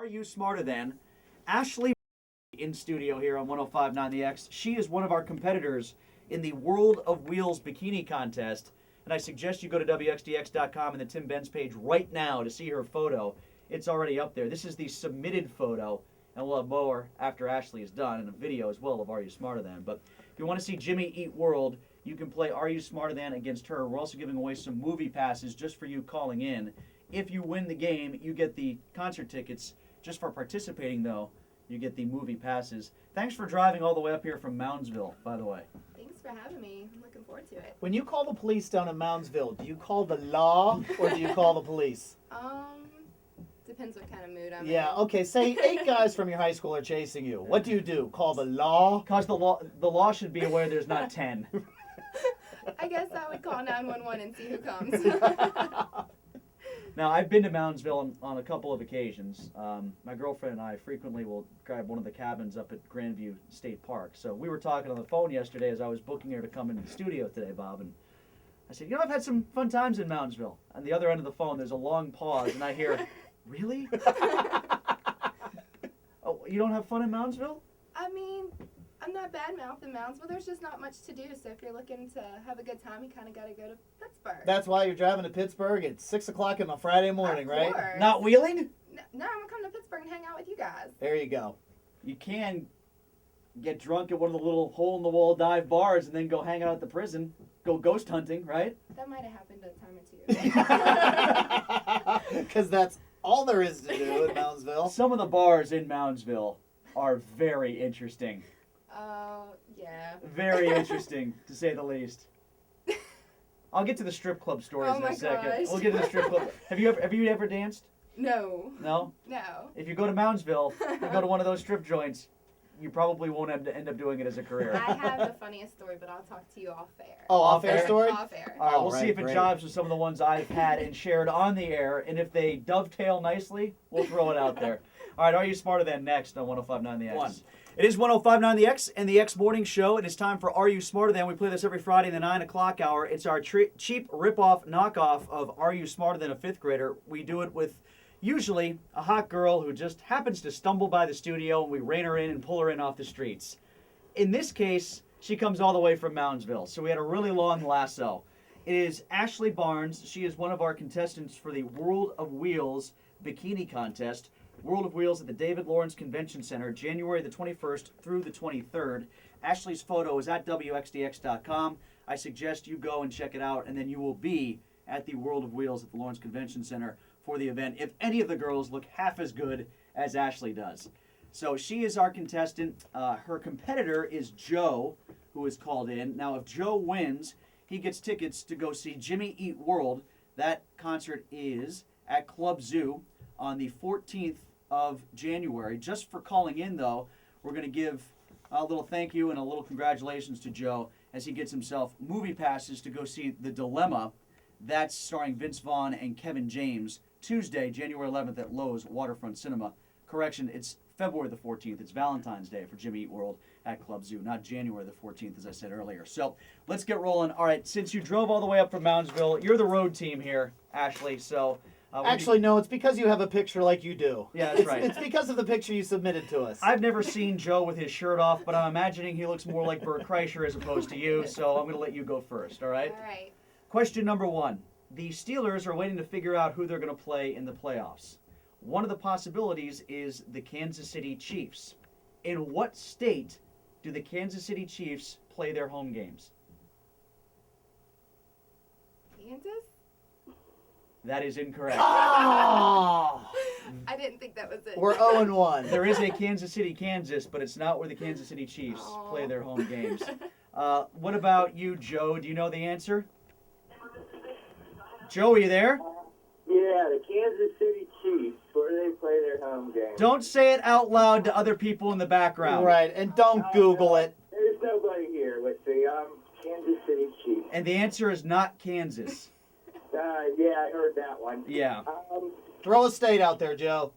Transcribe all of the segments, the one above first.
Are you smarter than Ashley in studio here on 105.9 The X? She is one of our competitors in the World of Wheels Bikini contest, and I suggest you go to WXDX.com and the Tim Benz page right now to see her photo. It's already up there. This is the submitted photo, and we'll have more after Ashley is done, and a video as well of Are You Smarter Than. But if you want to see Jimmy eat world, you can play Are You Smarter Than against her. We're also giving away some movie passes just for you calling in. If you win the game, you get the concert tickets. Just for participating, though, you get the movie passes. Thanks for driving all the way up here from Moundsville, by the way. Thanks for having me. I'm looking forward to it. When you call the police down in Moundsville, do you call the law or do you call the police? Depends what kind of mood I'm in. Yeah, okay, say 8 guys from your high school are chasing you. What do? Call the law? Because the law should be aware there's not 10. I guess I would call 911 and see who comes. Now, I've been to Moundsville on a couple of occasions. My girlfriend and I frequently will grab one of the cabins up at Grandview State Park. So we were talking on the phone yesterday as I was booking her to come into the studio today, Bob, and I said, I've had some fun times in Moundsville. On the other end of the phone, there's a long pause, and I hear, really? Oh, you don't have fun in Moundsville? I mean, I'm not bad-mouthing Moundsville. There's just not much to do. So if you're looking to have a good time, you kind of got to go to Pittsburgh. That's why you're driving to Pittsburgh at 6 o'clock on a Friday morning, Of right? course. Not wheeling? No, I'm going to come to Pittsburgh and hang out with you guys. There you go. You can get drunk at one of the little hole-in-the-wall dive bars and then go hang out at the prison. Go ghost hunting, right? That might have happened a time or two. Because that's all there is to do in Moundsville. Some of the bars in Moundsville are very interesting. Yeah. Very interesting, to say the least. I'll get to the strip club stories in a second. gosh. We'll get to the strip club. Have you ever danced? No. No? No. If you go to Moundsville, you go to one of those strip joints, you probably won't end up doing it as a career. I have the funniest story, but I'll talk to you off air. Oh, Off off-air air? story? Off air. All right, we'll All see right, if it great. jives with some of the ones I've had and shared on the air, and if they dovetail nicely, we'll throw it out there. All right, Are You Smarter Than next on 105.9 The X? One. It is 105.9 The X and The X Morning Show. It is time for Are You Smarter Than? We play this every Friday in the 9 o'clock hour. It's our cheap rip-off knockoff of Are You Smarter Than a Fifth Grader? We do it with usually a hot girl who just happens to stumble by the studio, and we rein her in and pull her in off the streets. In this case, she comes all the way from Moundsville, so we had a really long lasso. It is Ashley Barnes. She is one of our contestants for the World of Wheels Bikini Contest. World of Wheels at the David Lawrence Convention Center, January the 21st through the 23rd. Ashley's photo is at WXDX.com. I suggest you go and check it out, and then you will be at the World of Wheels at the Lawrence Convention Center for the event, if any of the girls look half as good as Ashley does. So she is our contestant. Her competitor is Joe, who is called in. Now, if Joe wins, he gets tickets to go see Jimmy Eat World. That concert is at Club Zoo on the 14th of January. Just for calling in, though, we're going to give a little thank you and a little congratulations to Joe as he gets himself movie passes to go see The Dilemma. That's starring Vince Vaughn and Kevin James, Tuesday, January 11th at Lowe's Waterfront Cinema. Correction, it's February the 14th. It's Valentine's Day for Jimmy Eat World at Club Zoo, not January the 14th, as I said earlier. So let's get rolling. All right, since you drove all the way up from Moundsville, you're the road team here, Ashley. So Actually, no, it's because you have a picture like you do. Yeah, that's right. It's because of the picture you submitted to us. I've never seen Joe with his shirt off, but I'm imagining he looks more like Bert Kreischer as opposed to you, so I'm going to let you go first, all right? All right. Question number 1. The Steelers are waiting to figure out who they're going to play in the playoffs. One of the possibilities is the Kansas City Chiefs. In what state do the Kansas City Chiefs play their home games? Kansas? That is incorrect. Oh! I didn't think that was it. We're 0-1. There is a Kansas City, Kansas, but it's not where the Kansas City Chiefs play their home games. What about you, Joe? Do you know the answer? Joe, are you there? Yeah, the Kansas City Chiefs, where they play their home game. Don't say it out loud to other people in the background. Right, and don't Google it. There's nobody here. Let's see. Kansas City Chiefs. And the answer is not Kansas. Yeah, I heard that one. Yeah. Throw a state out there, Joe.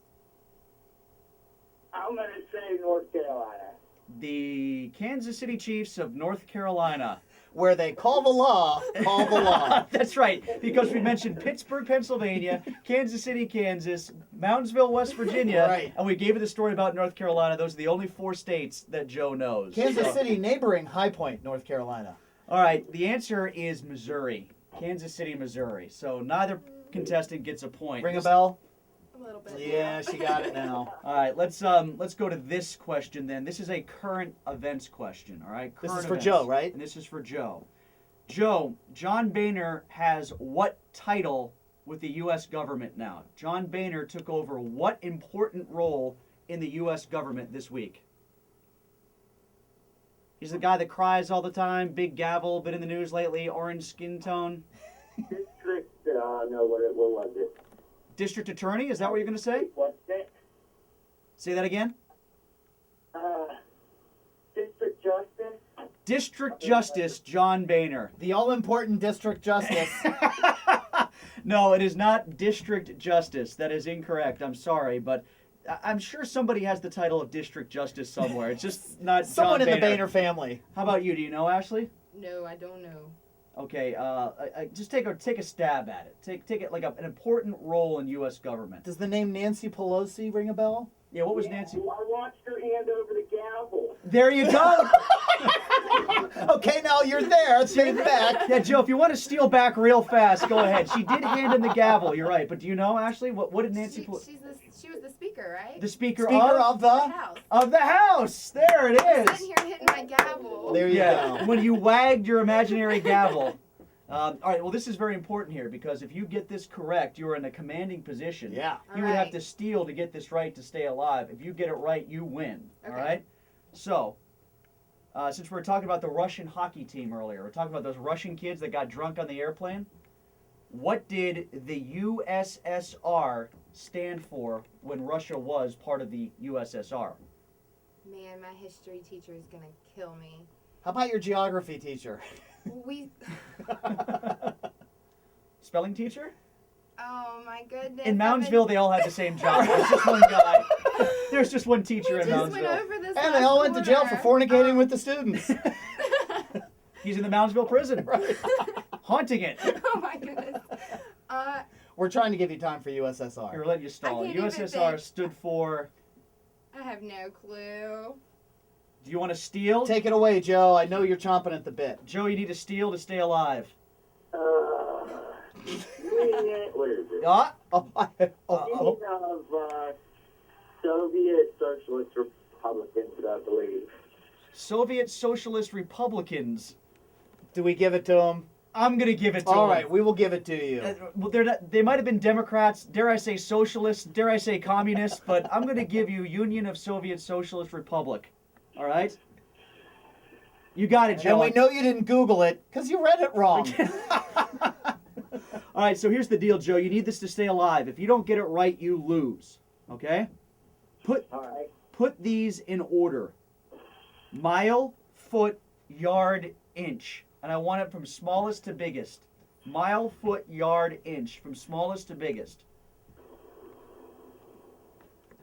I'm going to say North Carolina. The Kansas City Chiefs of North Carolina Where they call the law, call the law. That's right, because we mentioned Pittsburgh, Pennsylvania, Kansas City, Kansas, Moundsville, West Virginia, Right. and we gave you the story about North Carolina. Those are the only 4 states that Joe knows. Kansas So- City, neighboring High Point, North Carolina. All right, the answer is Missouri. Kansas City, Missouri. So neither contestant gets a point. Ring a bell? A little bit. Yeah, she got it now. All right, let's go to this question then. This is a current events question. All right, This current is for events. Joe, right? And this is for Joe. Joe, John Boehner has what title with the U.S. government now? John Boehner took over what important role in the U.S. government this week? He's the guy that cries all the time, big gavel, been in the news lately, orange skin tone. District, no, what was it? District attorney, is that what you're going to say? What's that? Say that again. District Justice? District Justice John Boehner. The all-important district justice. No, it is not District Justice. That is incorrect. I'm sorry, but I'm sure somebody has the title of District Justice somewhere. It's just not Someone John in the Boehner. Boehner family. How about you? Do you know, Ashley? No, I don't know. Okay, just take a stab at it. Take it like an important role in U.S. government. Does the name Nancy Pelosi ring a bell? Yeah, what was Nancy? I watched her hand over the gavel. There you go. Okay, now you're there. Take it back. Yeah, Joe, if you want to steal back real fast, go ahead. She did hand him the gavel. You're right, but do you know, Ashley? What did Nancy? She was the speaker, right? The speaker Speaker of of The the... house. the House. There it I'm is. sitting here hitting my gavel. There you Yeah, go. when you wagged your imaginary gavel. All right, well, this is very important here because if you get this correct, you're in a commanding position. Yeah. You would have Alright. to steal to get this right to stay alive. If you get it right, you win. All Okay. right? So, since we were talking about the Russian hockey team earlier, we're talking about those Russian kids that got drunk on the airplane. What did the USSR stand for when Russia was part of the USSR? Man, my history teacher is gonna kill me. How about your geography teacher? We. Spelling teacher? Oh my goodness. In I've been- Moundsville, they all had the same job. There's just one guy. There's just one teacher We in just went Moundsville. over this And they last all went to jail for quarter. fornicating with the students. He's in the Moundsville prison, haunting it. Oh my goodness. We're trying to give you time for USSR. Here, let you stall. I can't even USSR think. stood for. I have no clue. Do you want to steal? Take it away, Joe. I know you're chomping at the bit. Joe, you need to steal to stay alive. What is it? Ah, Oh, Meaning of Soviet Socialist Republicans, I believe. Soviet Socialist Republicans. do we give it to him? I'm gonna give it to All them. right, we will give it to you. Well, they're not, they might have been Democrats, dare I say socialists, dare I say communists, but I'm going to give you Union of Soviet Socialist Republic. All right? You got it, Joe. And we know you didn't Google it because you read it wrong. All right, so here's the deal, Joe. You need this to stay alive. If you don't get it right, you lose. Okay? All right. Put these in order. Mile, foot, yard, inch. And I want it from smallest to biggest. Mile, foot, yard, inch. From smallest to biggest.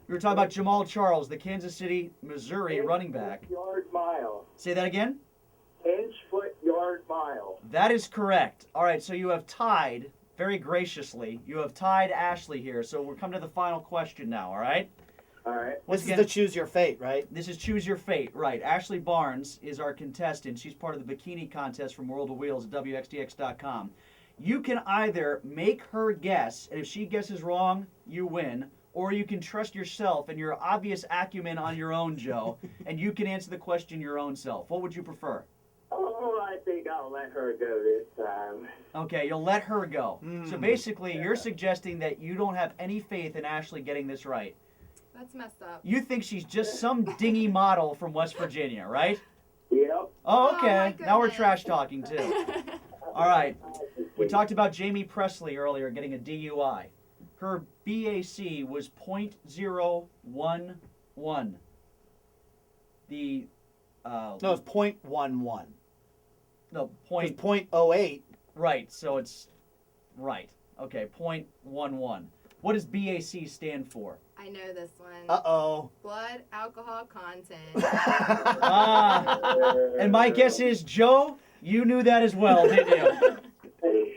We were talking about Jamal Charles, the Kansas City, Missouri running back. Yard mile. Say that again? Inch, foot, yard, mile. That is correct. All right, so you have tied, very graciously, you have tied Ashley here. So we're coming to the final question now, all right? All right. Once This is again, the choose your fate, right? this is Choose Your Fate, right. Ashley Barnes is our contestant. She's part of the Bikini contest from World of Wheels at WXDX.com. You can either make her guess, and if she guesses wrong, you win, or you can trust yourself and your obvious acumen on your own, Joe, and you can answer the question your own self. What would you prefer? Oh, I think I'll let her go this time. Okay, you'll let her go. So Hmm. basically, you're suggesting that you don't have any faith in Ashley getting this right. That's messed up. You think she's just some dingy model from West Virginia, right? Yep. Oh, Oh, okay. my Now we're goodness. trash talking too. All right. We talked about Jamie Presley earlier getting a DUI. Her BAC was .011. The No, it's .11. no It's point .08. right. So it's right. Okay, .11. What does BAC stand for? I know this one. Uh-oh. Blood alcohol content. Ah. And my guess is, Joe, You knew that as well, didn't you?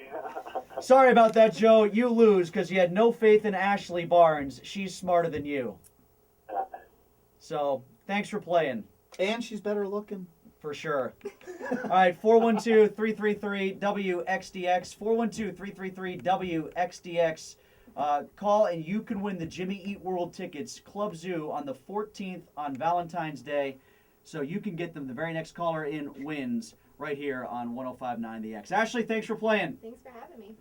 Sorry about that, Joe. You lose because you had no faith in Ashley Barnes. She's smarter than you. So, thanks for playing. And she's better looking. For sure. All right, 412-333-WXDX. 412-333-WXDX. Call and you can win the Jimmy Eat World tickets, Club Zoo, on the 14th on Valentine's Day. So you can get them. The very next caller in wins right here on 105.9 The X. Ashley, thanks for playing. Thanks for having me.